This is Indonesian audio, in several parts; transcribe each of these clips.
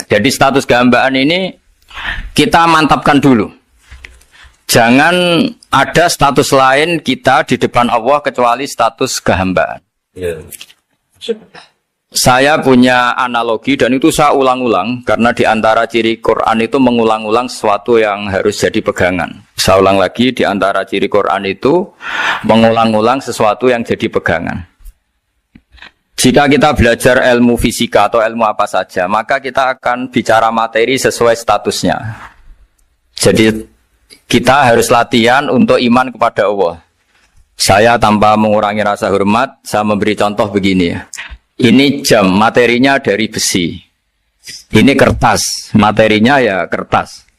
Jadi status kehambaan ini kita mantapkan dulu. Jangan ada status lain kita di depan Allah kecuali status kehambaan. Saya punya analogi dan itu saya ulang-ulang karena di antara ciri Quran itu mengulang-ulang sesuatu yang harus jadi pegangan. Saya ulang lagi, di antara ciri Quran itu mengulang-ulang sesuatu yang jadi pegangan. Jika kita belajar ilmu fisika atau ilmu apa saja, maka kita akan bicara materi sesuai statusnya. Jadi kita harus latihan untuk iman kepada Allah. Saya tanpa mengurangi rasa hormat, saya memberi contoh begini ya. Ini jam, materinya dari besi. Ini kertas, materinya ya kertas.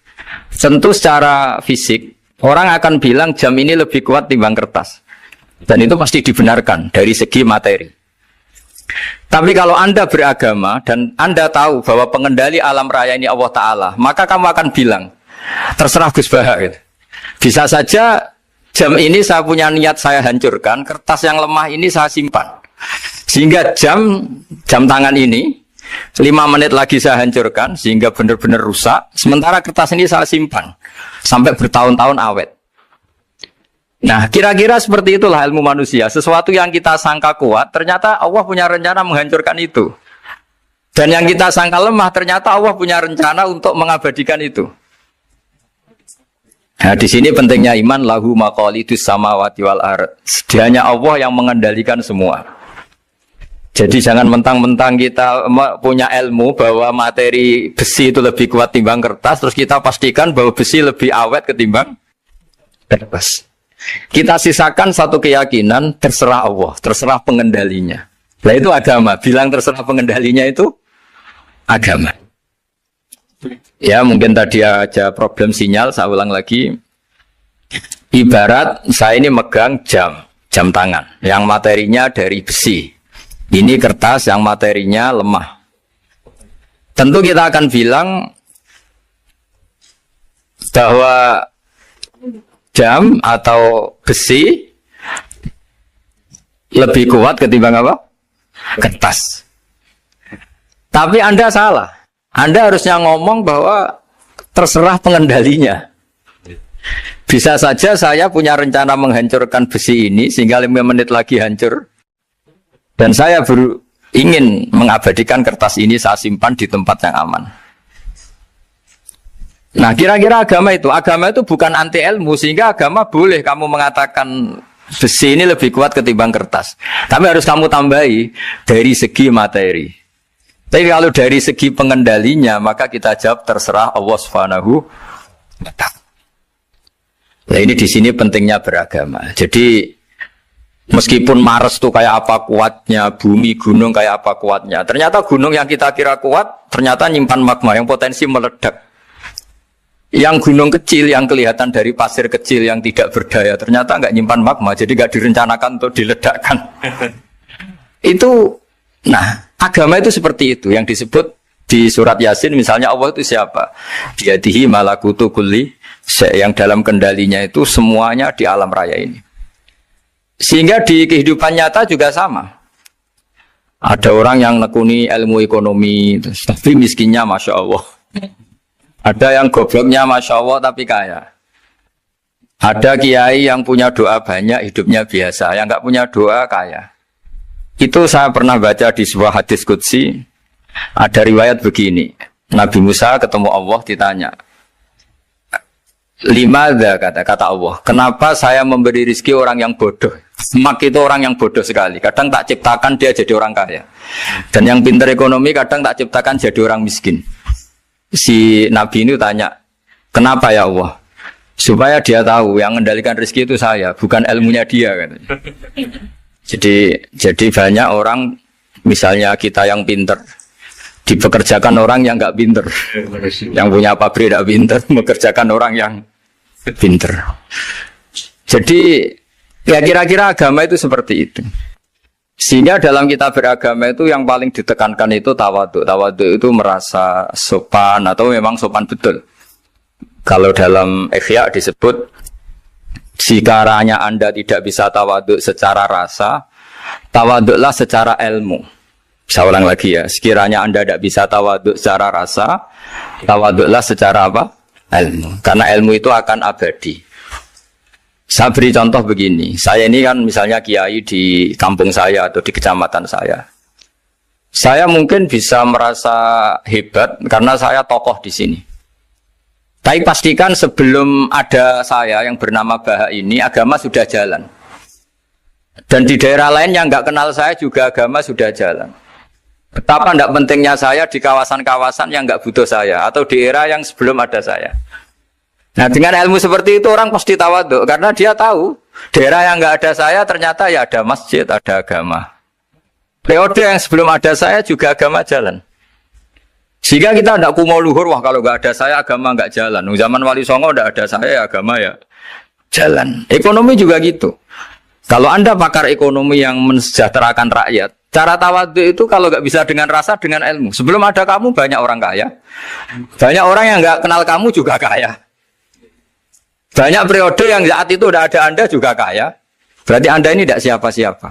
Tentu secara fisik, orang akan bilang jam ini lebih kuat timbang kertas. Dan itu pasti dibenarkan dari segi materi. Tapi kalau Anda beragama dan Anda tahu bahwa pengendali alam raya ini Allah Ta'ala, maka kamu akan bilang, terserah Gus Baha. Gitu. Bisa saja jam ini saya punya niat saya hancurkan, kertas yang lemah ini saya simpan. Sehingga jam tangan ini 5 menit lagi saya hancurkan sehingga benar-benar rusak. Sementara kertas ini saya simpan sampai bertahun-tahun awet. Nah, kira-kira seperti itulah ilmu manusia. Sesuatu yang kita sangka kuat, ternyata Allah punya rencana menghancurkan itu. Dan yang kita sangka lemah, ternyata Allah punya rencana untuk mengabadikan itu. Nah, di sini pentingnya iman, lahu maqalidus samawati wal ardh. Hanya Allah yang mengendalikan semua. Jadi jangan mentang-mentang kita punya ilmu bahwa materi besi itu lebih kuat timbang kertas, terus kita pastikan bahwa besi lebih awet ketimbang kertas. Kita sisakan satu keyakinan, terserah Allah, terserah pengendalinya. Nah itu agama, bilang terserah pengendalinya itu agama. Ya mungkin tadi aja problem sinyal, saya ulang lagi. Ibarat saya ini megang jam tangan, yang materinya dari besi. Ini kertas yang materinya lemah. Tentu kita akan bilang bahwa jam atau besi lebih kuat ketimbang apa? Kertas. Tapi Anda salah. Anda harusnya ngomong bahwa terserah pengendalinya. Bisa saja saya punya rencana menghancurkan besi ini sehingga 5 menit lagi hancur. Dan saya ingin mengabadikan kertas ini saya simpan di tempat yang aman. Nah kira-kira agama itu bukan anti ilmu, sehingga agama boleh kamu mengatakan besi ini lebih kuat ketimbang kertas. Tapi harus kamu tambahi dari segi materi. Tapi kalau dari segi pengendalinya, maka kita jawab terserah Allah Subhanahu wa ta'ala. Nah ini di sini pentingnya beragama. Jadi meskipun Mars itu kayak apa kuatnya, bumi, gunung kayak apa kuatnya. Ternyata gunung yang kita kira kuat, ternyata nyimpan magma yang potensi meledak. Yang gunung kecil yang kelihatan dari pasir kecil yang tidak berdaya, ternyata nggak nyimpan magma, jadi nggak direncanakan untuk diledakkan. Itu, nah agama itu seperti itu, yang disebut di surat Yasin misalnya Allah itu siapa? Biyadihi malakutu kulli, yang dalam kendalinya itu semuanya di alam raya ini. Sehingga di kehidupan nyata juga sama. Ada orang yang nekuni ilmu ekonomi, tapi miskinnya Masya Allah. Ada yang gobloknya Masya Allah tapi kaya. Ada kiai yang punya doa banyak, hidupnya biasa. Yang nggak punya doa kaya. Itu saya pernah baca di sebuah hadis qudsi. Ada riwayat begini. Nabi Musa ketemu Allah ditanya. Limadha kata Allah, kenapa saya memberi rezeki orang yang bodoh? Mak itu orang yang bodoh sekali. Kadang tak ciptakan dia jadi orang kaya. Dan yang pintar ekonomi kadang tak ciptakan jadi orang miskin. Si Nabi ini tanya, kenapa ya Allah? Supaya dia tahu yang mengendalikan rezeki itu saya, bukan ilmunya dia. Katanya. Jadi banyak orang, misalnya kita yang pintar, dipekerjakan orang yang nggak pintar. Yang punya pabrik tidak pintar, mengerjakan orang yang pintar. Jadi ya kira-kira agama itu seperti itu. Sehingga dalam kita beragama itu yang paling ditekankan itu tawadhu. Tawadhu itu merasa sopan atau memang sopan betul. Kalau dalam Ihya disebut sekiranya Anda tidak bisa tawadhu secara rasa, tawadhulah secara ilmu. Saya ulang lagi ya, sekiranya Anda tidak bisa tawaduk secara rasa, tawaduklah secara apa? Ilmu. Karena ilmu itu akan abadi. Saya beri contoh begini, saya ini kan misalnya kiai di kampung saya atau di kecamatan saya. Saya mungkin bisa merasa hebat karena saya tokoh di sini. Tapi pastikan sebelum ada saya yang bernama Baha ini, agama sudah jalan. Dan di daerah lain yang nggak kenal saya juga agama sudah jalan. Betapa tidak pentingnya saya di kawasan-kawasan yang nggak butuh saya atau di era yang sebelum ada saya. Nah dengan ilmu seperti itu orang pasti tawaduk karena dia tahu daerah yang nggak ada saya ternyata ya ada masjid, ada agama. Periode yang sebelum ada saya juga agama jalan. Sehingga kita tidak kumo luhur, wah kalau nggak ada saya agama nggak jalan. Zaman Wali Songo tidak ada saya agama ya jalan. Ekonomi juga gitu. Kalau Anda pakar ekonomi yang mensejahterakan rakyat, cara tawaduk itu kalau nggak bisa dengan rasa, dengan ilmu. Sebelum ada kamu banyak orang kaya, banyak orang yang nggak kenal kamu juga kaya. Banyak periode yang saat itu udah ada Anda juga kaya. Berarti Anda ini tidak siapa-siapa.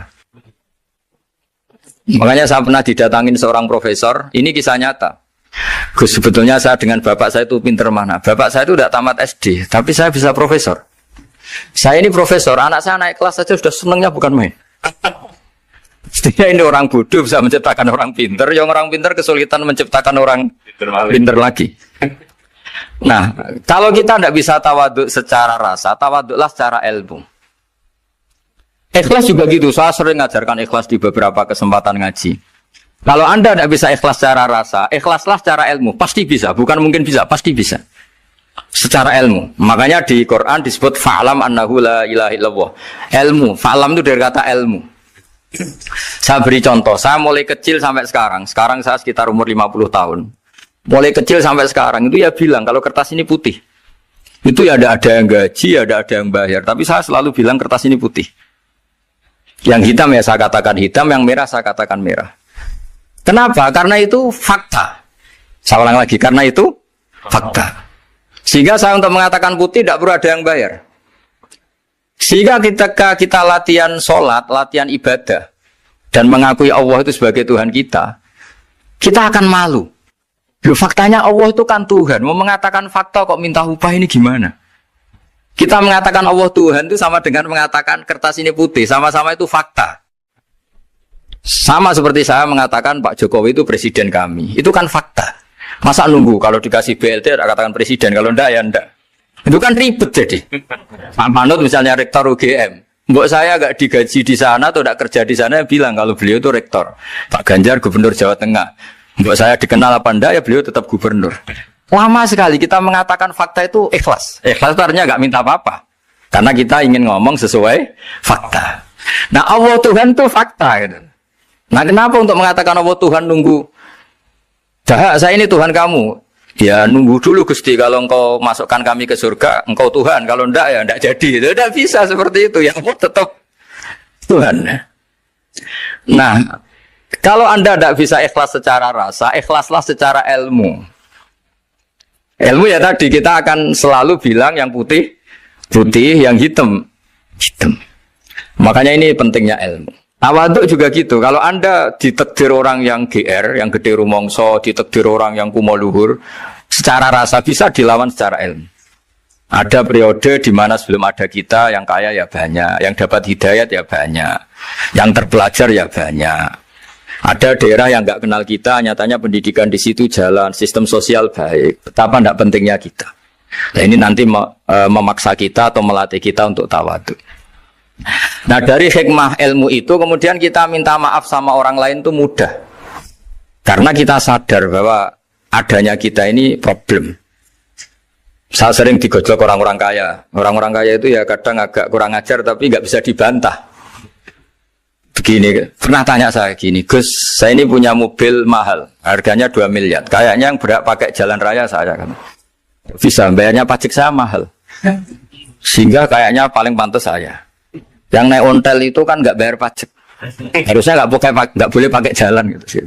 Makanya saya pernah didatangin seorang profesor, ini kisah nyata. Gus, sebetulnya saya dengan bapak saya itu pinter mana? Bapak saya itu tidak tamat SD, tapi saya bisa profesor. Saya ini profesor, anak saya naik kelas saja sudah senangnya bukan main. Setidaknya ini orang bodoh bisa menciptakan orang pinter, yang orang pinter kesulitan menciptakan orang pinter lagi. Nah, kalau kita tidak bisa tawaduk secara rasa, tawaduklah secara ilmu. Ikhlas juga gitu, saya sering ngajarkan ikhlas di beberapa kesempatan ngaji. Kalau Anda tidak bisa ikhlas secara rasa, ikhlaslah secara ilmu, pasti bisa, bukan mungkin bisa, pasti bisa. Secara ilmu. Makanya di Quran disebut fa'lam annahu la ilaha illallah. Ilmu, fa'lam itu dari kata ilmu. Saya beri contoh, saya mulai kecil sampai sekarang. Sekarang saya sekitar umur 50 tahun. Mulai kecil sampai sekarang itu ya bilang kalau kertas ini putih. Itu ya ada yang gaji, ada yang bayar. Tapi saya selalu bilang kertas ini putih. Yang hitam ya saya katakan hitam, yang merah saya katakan merah. Kenapa? Karena itu fakta. Saya ulang lagi, karena itu fakta. Sehingga saya untuk mengatakan putih tidak perlu ada yang bayar. Sehingga ketika kita latihan sholat, latihan ibadah, dan mengakui Allah itu sebagai Tuhan kita, kita akan malu. Loh, faktanya Allah itu kan Tuhan. Mau mengatakan fakta kok minta upah ini gimana? Kita mengatakan Allah Tuhan itu sama dengan mengatakan kertas ini putih. Sama-sama itu fakta. Sama seperti saya mengatakan Pak Jokowi itu presiden kami. Itu kan fakta. Masa nunggu kalau dikasih BLT katakan presiden, kalau enggak ya enggak. Itu kan ribet jadi. Pak Manut misalnya rektor UGM. Mbok saya enggak digaji di sana atau enggak kerja di sana bilang kalau beliau itu rektor. Pak Ganjar gubernur Jawa Tengah. Mbok saya dikenal apa enggak ya beliau tetap gubernur. Lama sekali kita mengatakan fakta itu ikhlas. Ikhlas itu artinya enggak minta apa-apa. Karena kita ingin ngomong sesuai fakta. Nah Allah Tuhan itu fakta gitu. Nah kenapa untuk mengatakan Allah Tuhan nunggu? Dah, saya ini Tuhan kamu. Ya nunggu dulu Gusti, kalau engkau masukkan kami ke surga, engkau Tuhan. Kalau enggak ya enggak jadi. Tidak bisa seperti itu. Ya Allah tetap Tuhan. Nah, kalau Anda tidak bisa ikhlas secara rasa, ikhlaslah secara ilmu. Ilmu ya tadi kita akan selalu bilang yang putih, putih, yang hitam, hitam. Makanya ini pentingnya ilmu. Tawaduk juga gitu. Kalau Anda ditakdir orang yang GR, yang gede rumongso, ditakdir orang yang kumo luhur, secara rasa bisa dilawan secara ilmu. Ada periode di mana sebelum ada kita yang kaya ya banyak, yang dapat hidayat ya banyak, yang terpelajar ya banyak. Ada daerah yang nggak kenal kita, nyatanya pendidikan di situ jalan, sistem sosial baik. Betapa tidak pentingnya kita. Nah ini nanti memaksa kita atau melatih kita untuk tawaduk. Nah dari hikmah ilmu itu kemudian kita minta maaf sama orang lain itu mudah. Karena kita sadar bahwa adanya kita ini problem. Saya sering digojlok orang-orang kaya. Orang-orang kaya itu ya kadang agak kurang ajar tapi nggak bisa dibantah. Begini, pernah tanya saya gini, Gus, saya ini punya mobil mahal, harganya 2 miliar. Kayaknya yang berak pakai jalan raya saya kan. Bisa, bayarnya pajak saya mahal. Sehingga kayaknya paling pantas saya. Yang naik ontel itu kan nggak bayar pajak. Harusnya nggak boleh pakai jalan gitu.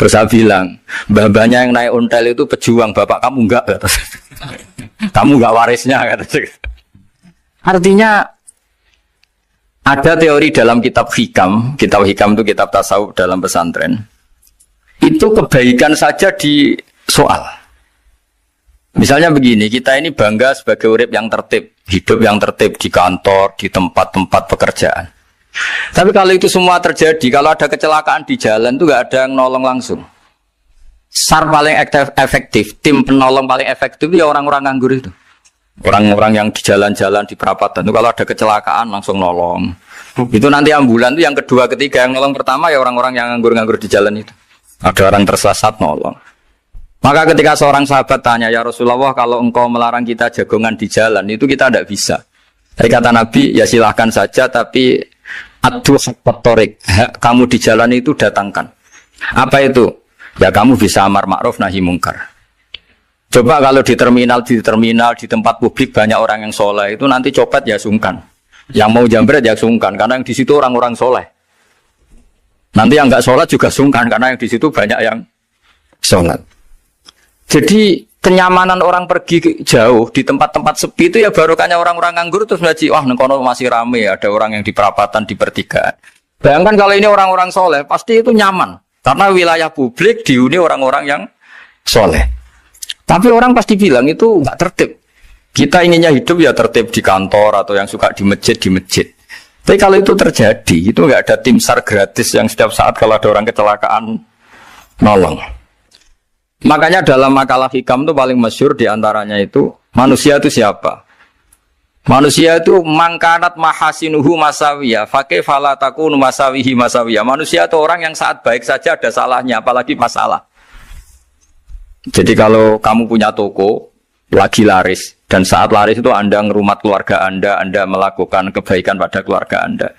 Terus saya bilang, mbah-mbahnya yang naik ontel itu pejuang, bapak kamu enggak. Kamu enggak warisnya. Artinya ada teori dalam kitab hikam itu kitab tasawuf dalam pesantren. itu kebaikan saja di soal. Misalnya begini, kita ini bangga sebagai urip yang tertib, hidup yang tertib di kantor, di tempat-tempat pekerjaan. Tapi kalau itu semua terjadi, kalau ada kecelakaan di jalan itu gak ada yang nolong langsung. SAR paling efektif, tim penolong paling efektif itu ya orang-orang nganggur itu. Orang-orang yang di jalan-jalan, di perapatan itu kalau ada kecelakaan langsung nolong. Itu nanti ambulan itu yang kedua, ketiga, yang nolong pertama ya orang-orang yang nganggur-nganggur di jalan itu. Ada orang tersesat nolong. Maka ketika seorang sahabat tanya, ya Rasulullah, kalau engkau melarang kita jagongan di jalan, itu kita tidak bisa. Tapi kata Nabi, ya silahkan saja, tapi adu haqq thoriq, kamu di jalan itu datangkan. Apa itu? Ya kamu bisa amar ma'ruf nahi mungkar. Coba kalau di terminal, di tempat publik banyak orang yang soleh, itu nanti copet ya sungkan. Yang mau jambret ya sungkan, karena yang di situ orang-orang soleh. Nanti yang nggak sholat juga sungkan karena yang di situ banyak yang sholat. Jadi kenyamanan orang pergi jauh di tempat-tempat sepi itu ya barokahnya orang-orang nganggur terus ngaji, wah nengkono masih rame, ada orang yang di perapatan, di pertigaan. Bayangkan kalau ini orang-orang soleh, pasti itu nyaman karena wilayah publik dihuni orang-orang yang soleh. Tapi orang pasti bilang itu nggak tertib. Kita inginnya hidup ya tertib di kantor atau yang suka di masjid, di masjid. Tapi kalau itu terjadi, itu nggak ada tim SAR gratis yang setiap saat kalau ada orang kecelakaan nolong. Makanya dalam makalah hikam itu paling masyhur diantaranya itu manusia itu siapa? Manusia itu mangkanat mahasinuhu masawiyah, fakih falatakun masawihi masawiyah. Manusia itu orang yang saat baik saja ada salahnya, apalagi masalah. Jadi kalau kamu punya toko lagi laris dan saat laris itu Anda ngerumat keluarga Anda melakukan kebaikan pada keluarga Anda,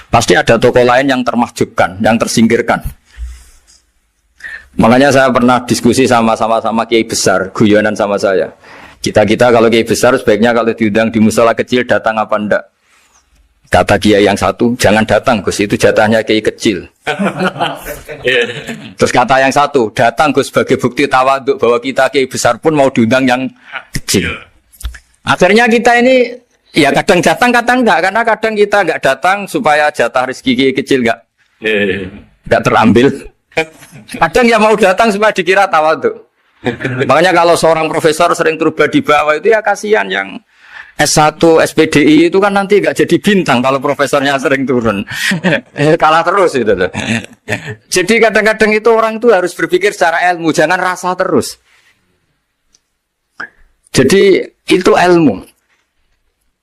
pasti ada toko lain yang termahjubkan, yang tersingkirkan. Makanya saya pernah diskusi sama kiai besar, guyonan sama saya. Kita kalau kiai besar sebaiknya kalau diundang di musala kecil datang apa enggak? Kata kiai yang satu, jangan datang Gus, itu jatahnya kiai kecil. Terus kata yang satu, datang Gus sebagai bukti tawaduk bahwa kita kiai besar pun mau diundang yang kecil. Akhirnya kita ini ya kadang datang kadang enggak, karena kadang kita enggak datang supaya jatah rezeki kiai kecil enggak terambil. Kadang ya mau datang supaya dikira tawaduk. Makanya kalau seorang profesor sering terubah di bawah itu ya kasihan yang S1, SPDI itu kan nanti nggak jadi bintang kalau profesornya sering turun. Kalah terus itu. Jadi kadang-kadang itu orang itu harus berpikir secara ilmu, jangan rasa terus. Jadi itu ilmu.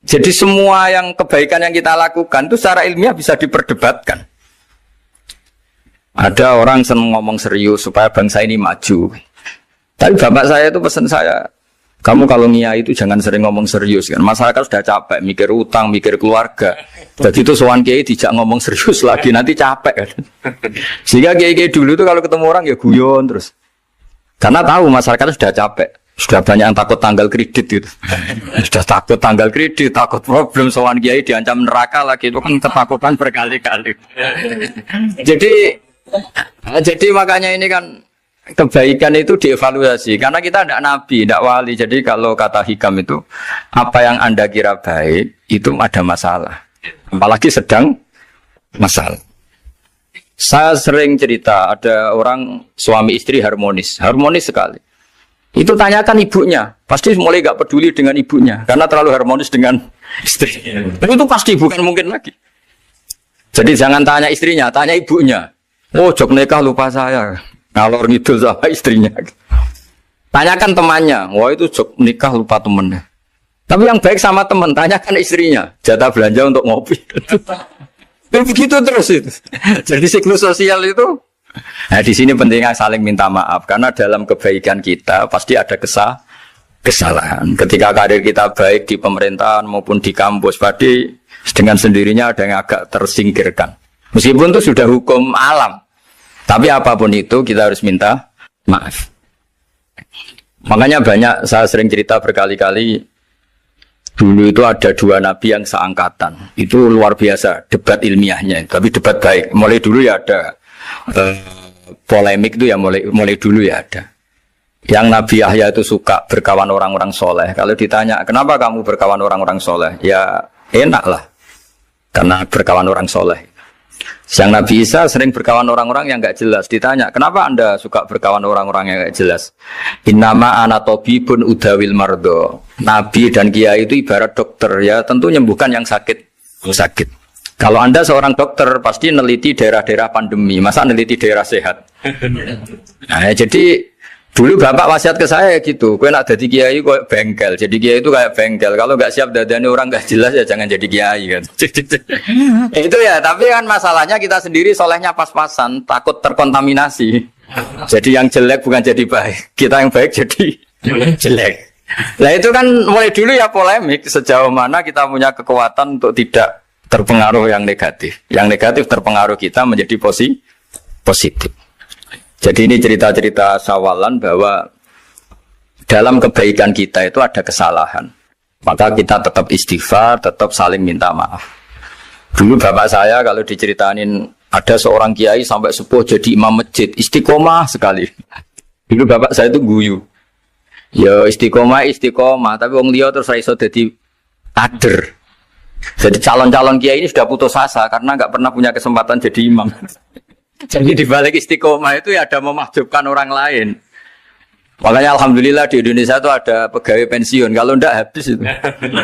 Jadi semua yang kebaikan yang kita lakukan itu secara ilmiah bisa diperdebatkan. Ada orang senang ngomong serius supaya bangsa ini maju. Tapi bapak saya itu pesan saya, kamu kalau ngiyai itu jangan sering ngomong serius kan. Masyarakat sudah capek mikir utang, mikir keluarga. Jadi itu sowan kiai dijak ngomong serius lagi nanti capek kan. Sehingga kiai dulu itu kalau ketemu orang ya guyon terus. Karena tahu masyarakat sudah capek. Sudah banyak yang takut tanggal kredit gitu. Sudah takut tanggal kredit, takut problem sowan kiai diancam neraka lagi, itu kan ketakutan berkali-kali. Jadi makanya ini kan kebaikan itu dievaluasi karena kita tidak nabi, tidak wali. Jadi kalau kata hikam itu apa yang Anda kira baik itu ada masalah, apalagi sedang masalah. Saya sering cerita ada orang suami istri harmonis sekali. Itu tanyakan ibunya, pasti mulai gak peduli dengan ibunya karena terlalu harmonis dengan istri. Tapi itu pasti bukan mungkin lagi. Jadi jangan tanya istrinya, tanya ibunya. Oh jok nikah lupa saya. Ngalor ngidul sama istrinya. Tanyakan temannya, wah itu jok nikah lupa temennya. Tapi yang baik sama teman, tanyakan istrinya, jatah belanja untuk ngopi. Begitu terus itu. Jadi siklus sosial itu. Nah di sini pentingnya saling minta maaf karena dalam kebaikan kita pasti ada kesalahan. Ketika karir kita baik di pemerintahan maupun di kampus, pasti dengan sendirinya ada yang agak tersingkirkan. Meskipun itu sudah hukum alam. Tapi apapun itu kita harus minta maaf. Makanya banyak, saya sering cerita berkali-kali, dulu itu ada dua nabi yang seangkatan. Itu luar biasa debat ilmiahnya, tapi debat baik. Mulai dulu ya ada polemik itu ya mulai dulu ya ada. Yang Nabi Yahya itu suka berkawan orang-orang soleh. Kalau ditanya kenapa kamu berkawan orang-orang soleh, ya enak lah, karena berkawan orang soleh. Yang Nabi Isa sering berkawan orang-orang yang nggak jelas. Ditanya, kenapa anda suka berkawan orang-orang yang nggak jelas? Innama ana tabibun udawil mardo. Nabi dan kiai itu ibarat dokter, ya tentu menyembuhkan yang sakit. Kalau anda seorang dokter pasti neliti daerah-daerah pandemi, masa neliti daerah sehat? Nah, jadi dulu bapak wasiat ke saya gitu, kau nak jadi kiai kok bengkel, jadi kiai itu kayak bengkel. Kalau nggak siap dadanya orang nggak jelas ya jangan jadi kiai kan. Itu ya, tapi kan masalahnya kita sendiri solehnya pas-pasan, takut terkontaminasi. Jadi yang jelek bukan jadi baik, kita yang baik jadi jelek. Nah itu kan mulai dulu ya polemik sejauh mana kita punya kekuatan untuk tidak terpengaruh yang negatif. Yang negatif terpengaruh kita menjadi positif. Jadi ini cerita-cerita sawalan bahwa dalam kebaikan kita itu ada kesalahan. Maka kita tetap istighfar, tetap saling minta maaf. Dulu bapak saya kalau diceritain ada seorang kiai sampai sepuh jadi imam masjid, istiqomah sekali. Dulu bapak saya itu guyu. Ya istiqomah, tapi wong liya terus iso dadi kader. Jadi calon-calon kiai ini sudah putus asa karena nggak pernah punya kesempatan jadi imam. Jadi di balik istiqomah itu ya ada memahjubkan orang lain. Makanya alhamdulillah di Indonesia itu ada pegawai pensiun. Kalau enggak habis itu.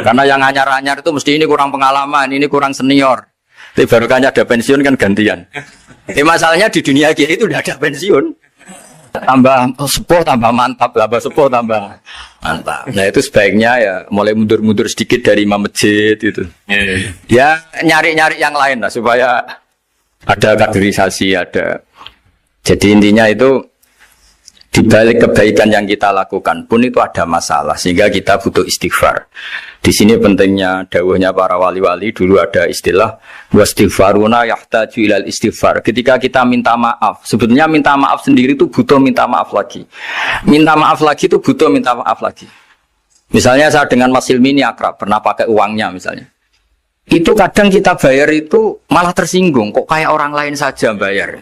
Karena yang anyar-anyar itu mesti ini kurang pengalaman, ini kurang senior. Tapi baru kan ada pensiun kan gantian. Masalahnya di dunia kiai itu udah ada pensiun. Tambah sepuh tambah mantap, tambah sepuh tambah mantap. Nah itu sebaiknya ya mulai mundur-mundur sedikit dari imam masjid itu. Ya nyari-nyari yang lain lah supaya ada kaderisasi, ada. Jadi intinya itu di balik kebaikan yang kita lakukan pun itu ada masalah sehingga kita butuh istighfar. Di sini pentingnya dawuhnya para wali-wali, dulu ada istilah wastighfaruna yahtaju ilal istighfar. Ketika kita minta maaf, sebetulnya minta maaf sendiri itu butuh minta maaf lagi. Minta maaf lagi itu butuh minta maaf lagi. Misalnya saya dengan Mas Hilmi ini akrab, pernah pakai uangnya misalnya. Itu kadang kita bayar itu malah tersinggung, kok kayak orang lain saja bayar.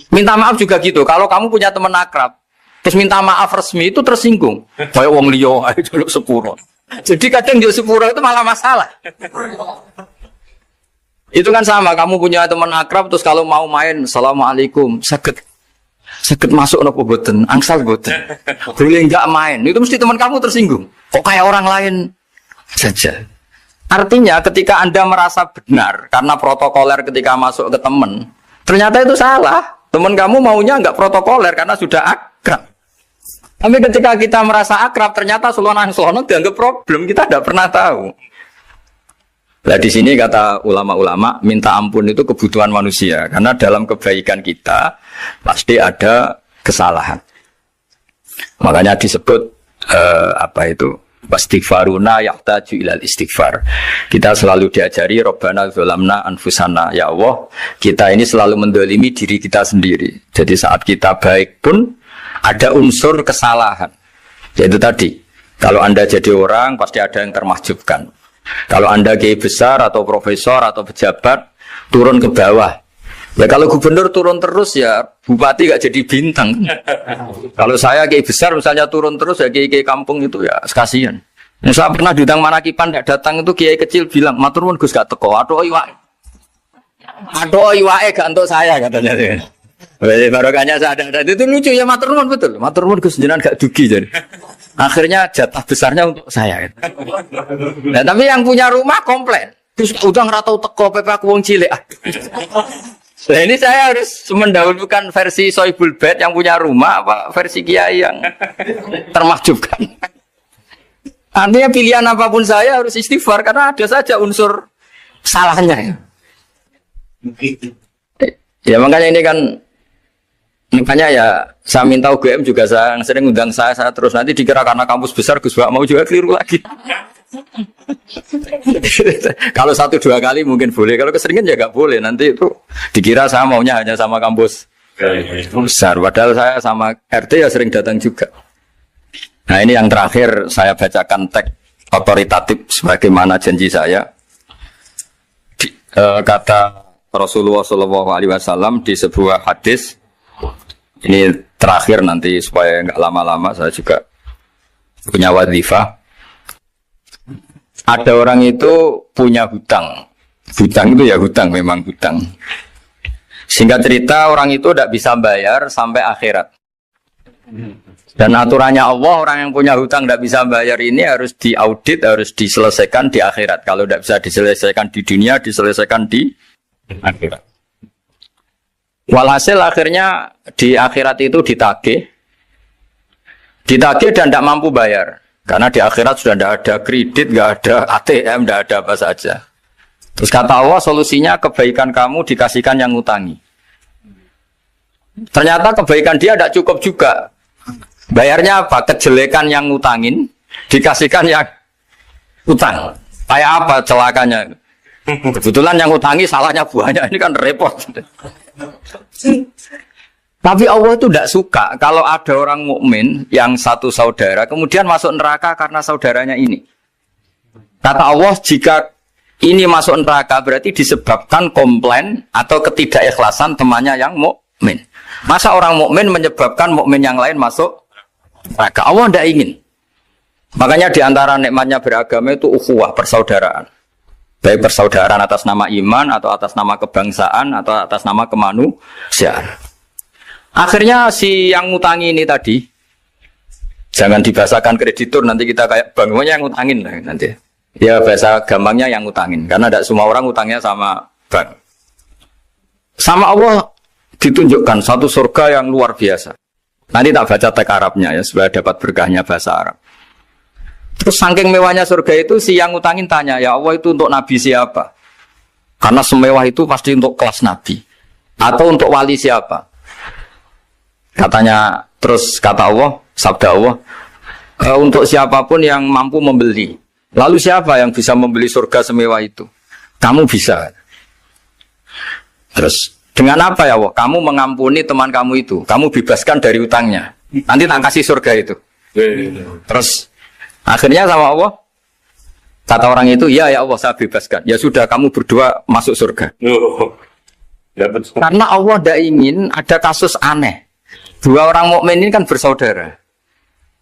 Minta maaf juga gitu, kalau kamu punya teman akrab, terus minta maaf resmi itu tersinggung. Kayak wong liya ae jaluk sepuro. Jadi kadang jaluk sepuro itu malah masalah. Itu kan sama, kamu punya teman akrab terus kalau mau main, assalamualaikum, saged masuk napa boten, angsal boten. Boleh enggak main. Itu mesti teman kamu tersinggung. Kok kayak orang lain saja. Artinya ketika Anda merasa benar karena protokoler ketika masuk ke teman, ternyata itu salah. Teman kamu maunya enggak protokoler karena sudah akrab. Tapi ketika kita merasa akrab, ternyata selonang-selonang dianggap problem, kita tidak pernah tahu. Nah di sini kata ulama-ulama, minta ampun itu kebutuhan manusia, karena dalam kebaikan kita pasti ada kesalahan. Makanya disebut wastighfaruna yahtaju ilal istighfar. Kita selalu diajari Rabbana dzalamna anfusana, ya Allah, kita ini selalu mendolimi diri kita sendiri. Jadi saat kita baik pun ada unsur kesalahan. Yaitu tadi, kalau Anda jadi orang pasti ada yang termahjubkan. Kalau Anda kiai besar atau profesor atau pejabat turun ke bawah. Ya kalau gubernur turun terus ya bupati gak jadi bintang. Kalau saya kiai besar misalnya turun terus ya kiai kampung itu ya kasihan. Saya pernah diundang Manakipan tidak datang itu kiai kecil bilang matur nuwun Gus gak teko. Aduh iwake gak untuk saya katanya. Barokahnya saya ada itu lucu ya matur nuwun betul. Matur nuwun Gus jenengan gak dugi jadi. Akhirnya jatah besarnya untuk saya. Nah, tapi yang punya rumah komplain. Gus udah ngeratau teko PP aku wong cilik. Nah ini saya harus mendahulukan versi Soibul Bait yang punya rumah apa versi kiai yang termahjubkan. Artinya pilihan apapun saya harus istighfar karena ada saja unsur salahnya. Ya makanya ini kan makanya ya saya minta UGM juga saya sering undang saya terus nanti dikira karena kampus besar Gus Bak mau juga keliru lagi. Kalau 1-2 kali mungkin boleh, kalau keseringan ya nggak boleh. Nanti itu dikira saya maunya hanya sama kampus besar, padahal saya sama RT ya sering datang juga. Nah ini yang terakhir saya bacakan teks otoritatif sebagaimana janji saya. Kata Rasulullah SAW di sebuah hadis. Ini terakhir nanti supaya nggak lama-lama saya juga punya wadhifah. Ada orang itu punya hutang. Hutang itu ya hutang, memang hutang. Singkat cerita orang itu tidak bisa bayar sampai akhirat. Dan aturannya Allah, orang yang punya hutang tidak bisa bayar ini harus diaudit, harus diselesaikan di akhirat. Kalau tidak bisa diselesaikan di dunia, diselesaikan di akhirat. Walhasil akhirnya di akhirat itu ditagih dan tidak mampu bayar. Karena di akhirat sudah tidak ada kredit, tidak ada ATM, tidak ada apa saja. Terus kata Allah, solusinya kebaikan kamu dikasihkan yang ngutangi. Ternyata kebaikan dia tidak cukup juga. Bayarnya apa? Kejelekan yang ngutangin dikasihkan yang utang. Kayak apa celakanya? Kebetulan yang ngutangi salahnya banyak, ini kan repot. Tapi Allah itu tidak suka kalau ada orang mukmin yang satu saudara kemudian masuk neraka karena saudaranya ini. Kata Allah, jika ini masuk neraka berarti disebabkan komplain atau ketidakikhlasan temannya yang mukmin. Masa orang mukmin menyebabkan mukmin yang lain masuk neraka? Allah tidak ingin. Makanya diantara nikmatnya beragama itu ukhuwah, persaudaraan. Baik persaudaraan atas nama iman atau atas nama kebangsaan atau atas nama kemanusiaan. Akhirnya si yang ngutangi ini tadi, jangan dibahasakan kreditur, nanti kita kayak bank, yang ngutangin lah nanti. Ya bahasa gampangnya yang ngutangin, karena tidak semua orang ngutangnya sama bank. Sama Allah ditunjukkan satu surga yang luar biasa. Nanti tak baca teks Arabnya ya, supaya dapat berkahnya bahasa Arab. Terus saking mewahnya surga itu, si yang ngutangin tanya, ya Allah itu untuk nabi siapa? Karena semewah itu pasti untuk kelas nabi. Atau untuk wali siapa? Katanya, terus kata Allah, sabda Allah, untuk siapapun yang mampu membeli. Lalu siapa yang bisa membeli surga semewah itu? Kamu bisa. Terus, dengan apa ya Allah? Kamu mengampuni teman kamu itu. Kamu bebaskan dari utangnya. Nanti tak kasih surga itu. Terus, akhirnya sama Allah, kata orang itu, ya Allah saya bebaskan. Ya sudah, kamu berdua masuk surga. Karena Allah tidak ingin ada kasus aneh. Dua orang mukmin ini kan bersaudara.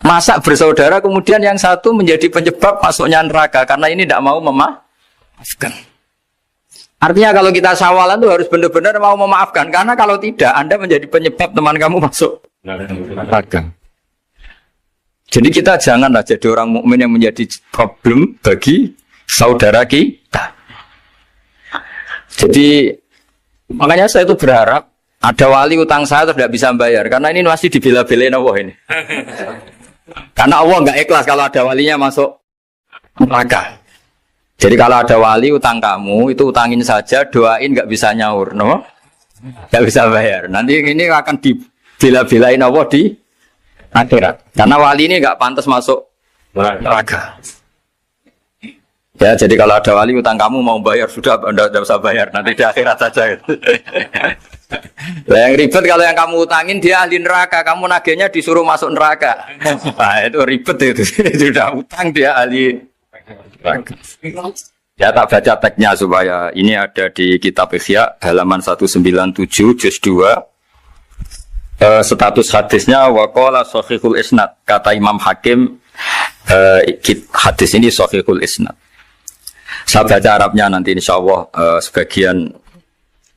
Masa bersaudara kemudian yang satu menjadi penyebab masuknya neraka karena ini tidak mau memaafkan. Artinya kalau kita sawalan itu harus benar-benar mau memaafkan, karena kalau tidak Anda menjadi penyebab teman kamu masuk neraka. Jadi kita janganlah jadi orang mukmin yang menjadi problem bagi saudara kita. Jadi makanya saya itu berharap ada wali utang saya tidak bisa bayar, karena ini masih dibela-belain Allah ini. Karena Allah nggak ikhlas kalau ada walinya masuk neraka. Jadi kalau ada wali utang kamu, itu utangin saja, doain nggak bisa nyaur, no? Nggak bisa bayar. Nanti ini akan dibela-belain Allah di akhirat. Karena wali ini nggak pantas masuk neraka. Ya, jadi kalau ada wali utang kamu mau bayar, sudah Anda tidak usah bayar, nanti di akhirat saja. Nah, yang ribet kalau yang kamu utangin dia ahli neraka, kamu nagihnya disuruh masuk neraka. Nah, itu ribet itu. Sudah utang dia ahli neraka. Ya tak baca teksnya supaya ini ada di kitab Ihya halaman 197 juz 2. Status hadisnya waqala sahihul isnad, kata Imam Hakim, hadis ini sahihul isnad. Saya baca Arabnya nanti insyaallah sebagian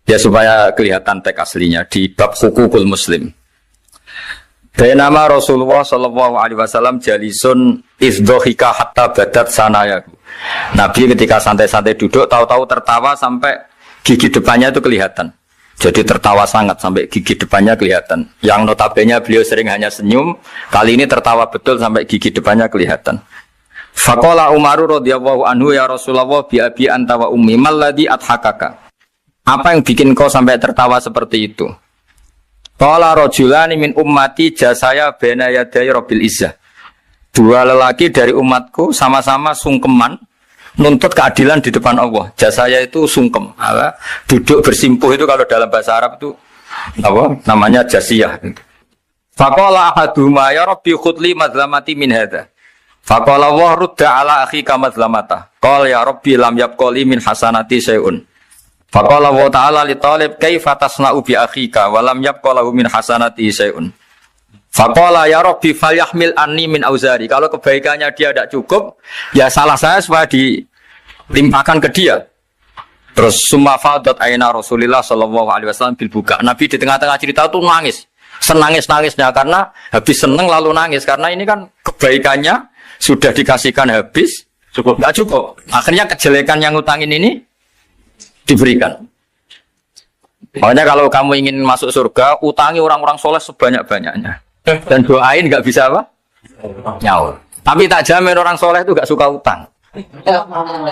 ya supaya kelihatan teks aslinya di bab hukukul muslim. Nama Rasulullah sallallahu alaihi wasallam jalisun izdhika hatta badat sanayahu. Nabi ketika santai-santai duduk tahu-tahu tertawa sampai gigi depannya itu kelihatan. Jadi tertawa sangat sampai gigi depannya kelihatan. Yang notabene beliau sering hanya senyum, kali ini tertawa betul sampai gigi depannya kelihatan. Faqala Umar radhiyallahu anhu ya Rasulullah bi abi anta wa ummi malladhi adhakaka. Apa yang bikin kau sampai tertawa seperti itu? Qala rajulani min ummati jasaya baina yaday rabbil izzah. Dua lelaki dari umatku sama-sama sungkeman nuntut keadilan di depan Allah. Jasaya itu sungkem, duduk bersimpuh itu kalau dalam bahasa Arab itu apa? Namanya jasiyah. Faqala ahaduhuma ya rabbi khudli madlamati min hadza. Faqala wa rudda ala akhika madlamata. Qala ya rabbi lam yabqali min hasanati syai'un. Faqala wa ta'ala li talib kaifa tasna'u bi akhika wa lam yabqalahu min hasanati syai'un. Faqala ya rabbi falyahmil anni min auzari. Kalau kebaikannya dia tidak cukup, ya salah saya supaya dilimpahkan ke dia. Terus summa fadat aina Rasulillah sallallahu alaihi wasallam bil buka. Nabi di tengah-tengah cerita itu nangis. Senangis-nangisnya karena habis seneng lalu nangis karena ini kan kebaikannya sudah dikasihkan habis cukup enggak cukup. Akhirnya kejelekan yang ngutangin ini diberikan. Makanya kalau kamu ingin masuk surga, utangi orang-orang soleh sebanyak-banyaknya. Dan doain nggak bisa apa? Nyaur. Tapi tak jamin orang soleh itu nggak suka utang.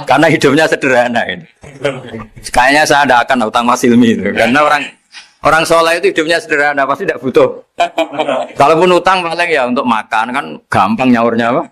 Karena hidupnya sederhana ini. Kayaknya saya tidak akan utang Mas Ilmi itu. Karena orang soleh itu hidupnya sederhana, pasti tidak butuh. Kalaupun utang paling ya untuk makan kan gampang nyaurnya apa?